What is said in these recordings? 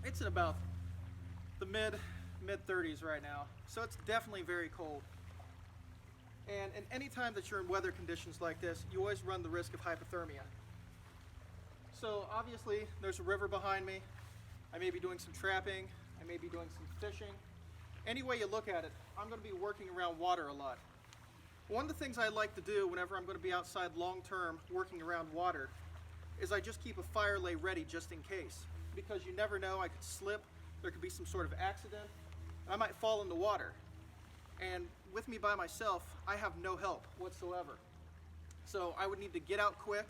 It's at about the mid 30s right now, so it's definitely very cold. And any time that you're in weather conditions like this, you always run the risk of hypothermia. So obviously, there's a river behind me. I may be doing some trapping. I may be doing some fishing. Any way you look at it, I'm going to be working around water a lot. One of the things I like to do whenever I'm going to be outside long term working around water is I just keep a fire lay ready just in case. Because you never know, I could slip, there could be some sort of accident, and I might fall in the water. And with me by myself, I have no help whatsoever. So I would need to get out quick,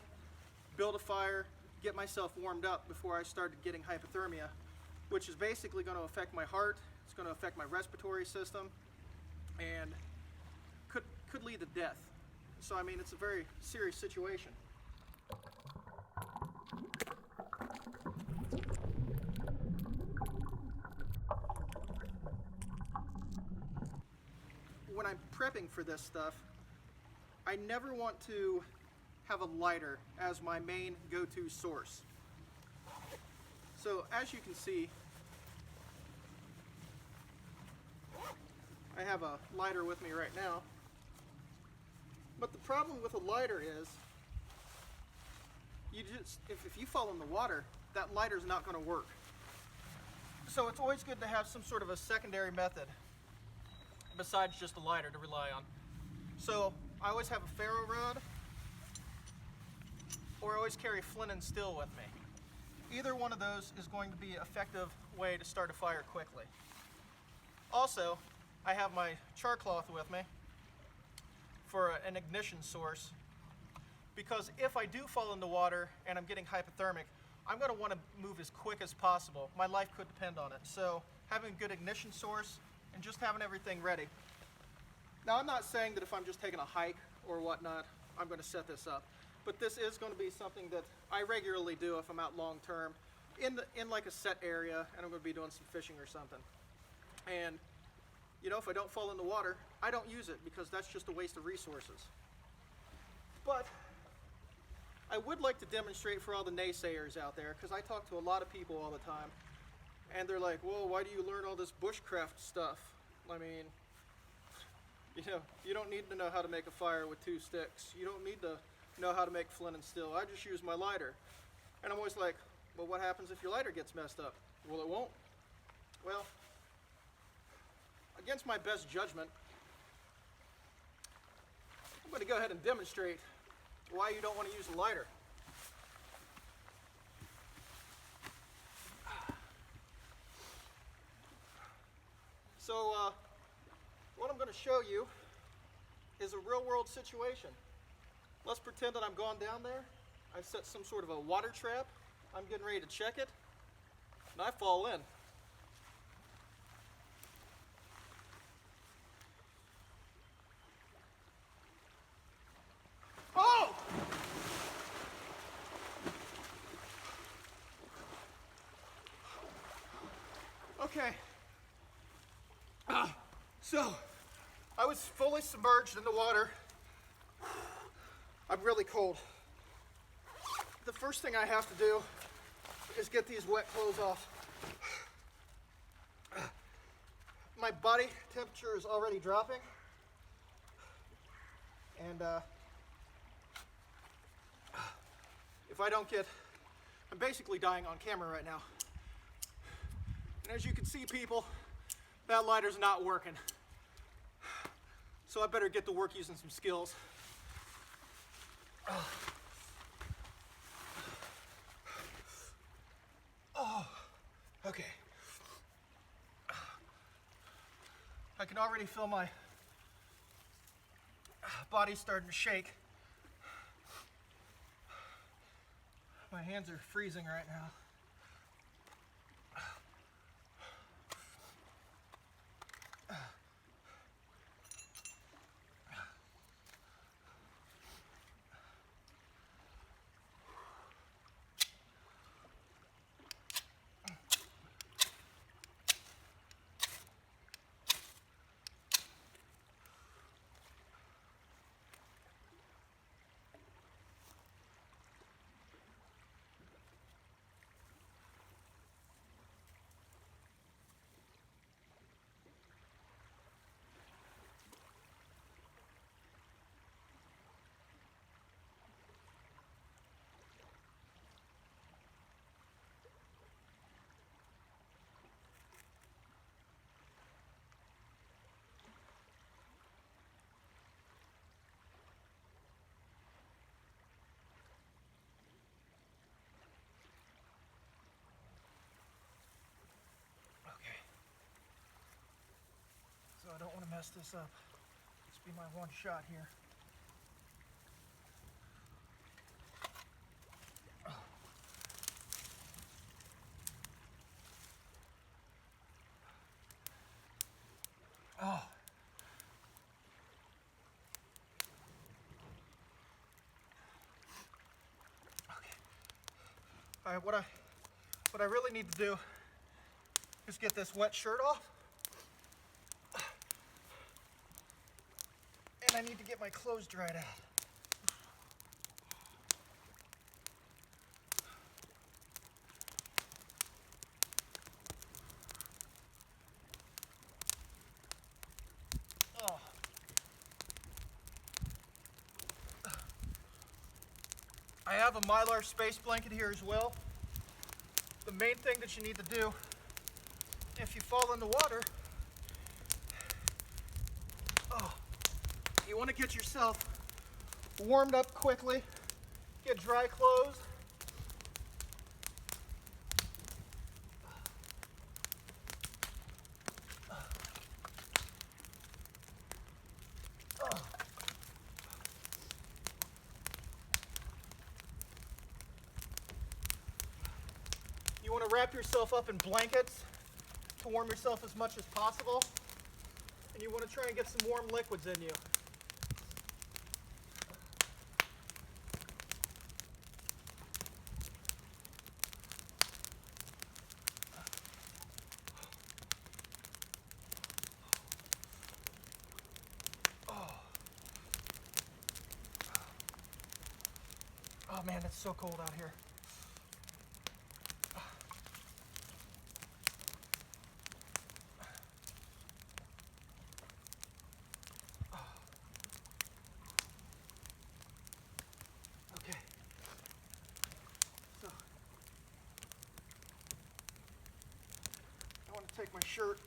build a fire, get myself warmed up before I started getting hypothermia, which is basically going to affect my heart, it's going to affect my respiratory system, and could lead to death. So I mean, it's a very serious situation. When I'm prepping for this stuff, I never want to have a lighter as my main go-to source. So as you can see, I have a lighter with me right now. But the problem with a lighter is, if you fall in the water, that lighter's not going to work. So it's always good to have some sort of a secondary method besides just a lighter to rely on. So I always have a ferro rod, or I always carry flint and steel with me. Either one of those is going to be an effective way to start a fire quickly. Also, I have my char cloth with me for an ignition source, because if I do fall in the water and I'm getting hypothermic, I'm going to want to move as quick as possible. My life could depend on it. So having a good ignition source and just having everything ready. Now, I'm not saying that if I'm just taking a hike or whatnot, I'm going to set this up. But this is going to be something that I regularly do if I'm out long term in like a set area and I'm going to be doing some fishing or something. And you know, if I don't fall in the water, I don't use it because that's just a waste of resources. But I would like to demonstrate for all the naysayers out there, because I talk to a lot of people all the time, and they're like, well, why do you learn all this bushcraft stuff? I mean, you know, you don't need to know how to make a fire with 2 sticks. You don't need to know how to make flint and steel. I just use my lighter. And I'm always like, well, what happens if your lighter gets messed up? Well, it won't. Well, against my best judgment, I'm going to go ahead and demonstrate why you don't want to use a lighter. So what I'm going to show you is a real-world situation. Let's pretend that I'm gone down there. I've set some sort of a water trap. I'm getting ready to check it, and I fall in. Oh! Okay. So, I was fully submerged in the water. I'm really cold. The first thing I have to do is get these wet clothes off. My body temperature is already dropping. And if I don't I'm basically dying on camera right now. And as you can see, people, that lighter's not working. So I better get to work using some skills. Oh, okay. I can already feel my body starting to shake. My hands are freezing right now. I don't want to mess this up. This will be my one shot here. Oh. Okay. All right, what I really need to do is get this wet shirt off. And I need to get my clothes dried out. Oh. I have a Mylar space blanket here as well. The main thing that you need to do if you fall in the water, you want to get yourself warmed up quickly, get dry clothes. You want to wrap yourself up in blankets to warm yourself as much as possible. And you want to try and get some warm liquids in you. Oh man, it's so cold out here. Okay. So, I want to take my shirt.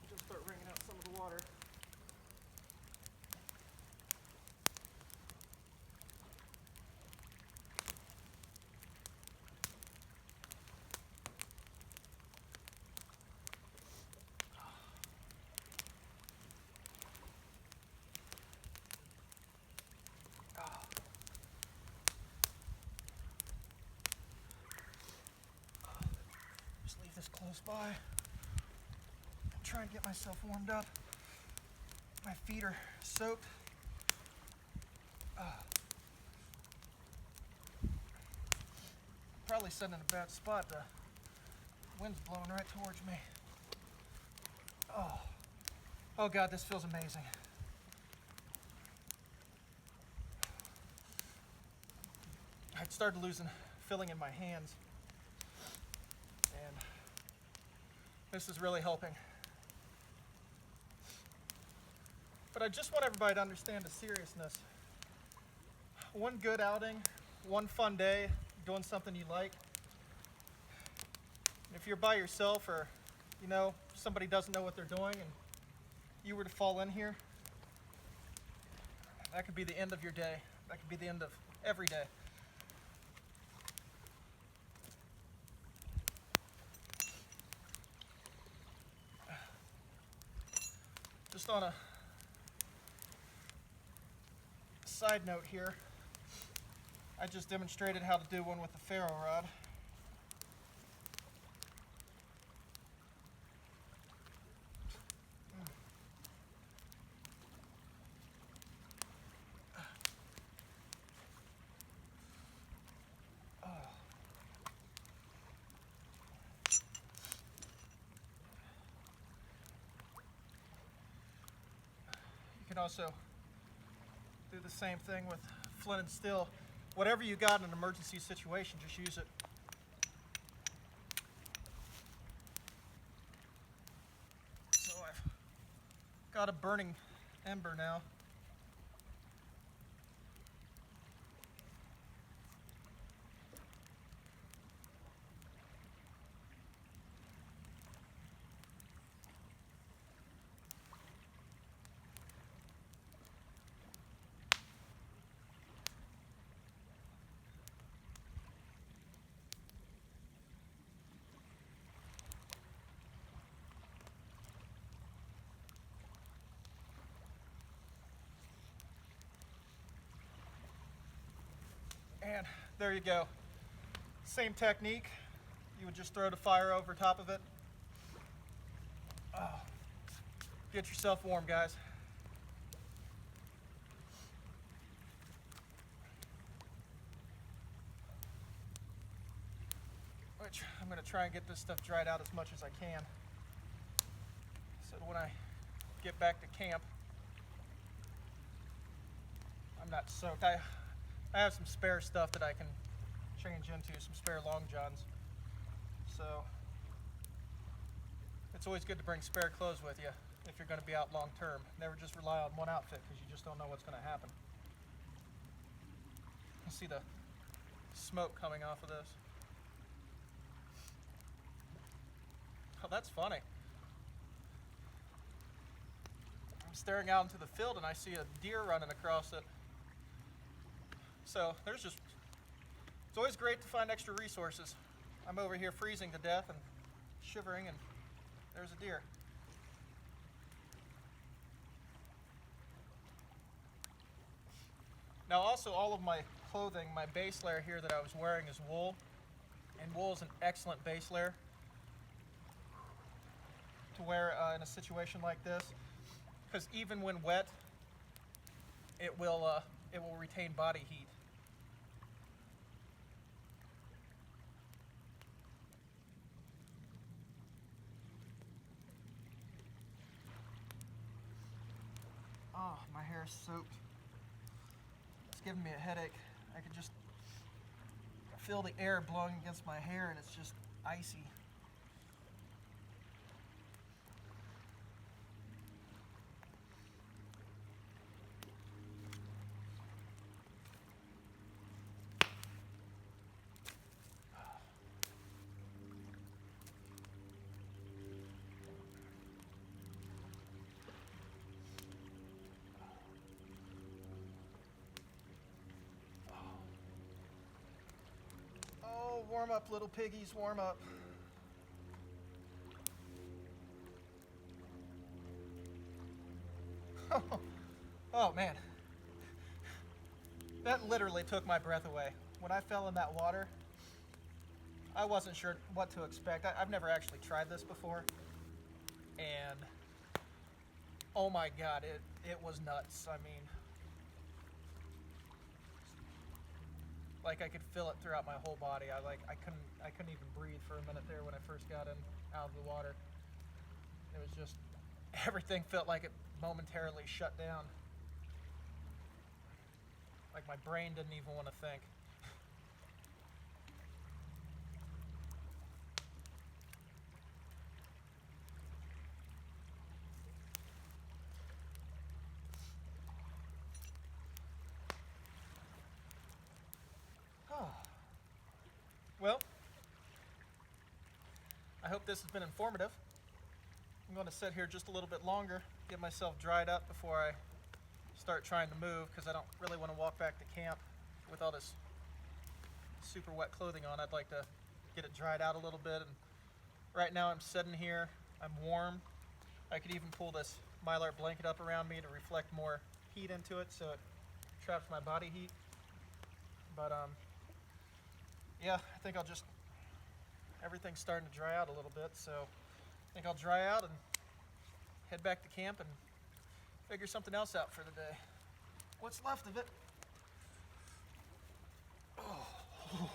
Just start wringing out some of the water. Just leave this close by. Try and get myself warmed up. My feet are soaked. Probably sitting in a bad spot. The wind's blowing right towards me. Oh God, this feels amazing. I'd started losing feeling in my hands, and this is really helping. But I just want everybody to understand the seriousness. One good outing, one fun day, doing something you like. If you're by yourself, or somebody doesn't know what they're doing, and you were to fall in here, that could be the end of your day. That could be the end of every day. Just on a side note here, I just demonstrated how to do one with the ferro rod. You can also do the same thing with flint and steel. Whatever you got in an emergency situation, just use it. So I've got a burning ember now. And there you go. Same technique. You would just throw the fire over top of it. Oh. Get yourself warm, guys. Which I'm going to try and get this stuff dried out as much as I can, so that when I get back to camp, I'm not soaked. I have some spare stuff that I can change into, some spare long johns. So it's always good to bring spare clothes with you if you're going to be out long term. Never just rely on one outfit, because you just don't know what's going to happen. You see the smoke coming off of this. Oh, that's funny. I'm staring out into the field and I see a deer running across it. So it's always great to find extra resources. I'm over here freezing to death and shivering, and there's a deer. Now also, all of my clothing, my base layer here that I was wearing is wool, and wool is an excellent base layer to wear in a situation like this, because even when wet, it will retain body heat. Oh, my hair is soaked. It's giving me a headache. I can just feel the air blowing against my hair, and it's just icy. Warm up, little piggies, warm up. Oh man, that literally took my breath away. When I fell in that water, I wasn't sure what to expect. I've never actually tried this before, and oh my god, it was nuts. I mean, like I could feel it throughout my whole body. I couldn't even breathe for a minute there when I first got out of the water. It was just, everything felt like it momentarily shut down. Like my brain didn't even want to think. Well, I hope this has been informative. I'm going to sit here just a little bit longer, get myself dried up before I start trying to move, because I don't really want to walk back to camp with all this super wet clothing on. I'd like to get it dried out a little bit. And right now I'm sitting here, I'm warm. I could even pull this Mylar blanket up around me to reflect more heat into it, so it traps my body heat. But yeah, I think everything's starting to dry out a little bit, so I think I'll dry out and head back to camp and figure something else out for the day. What's left of it. Oh.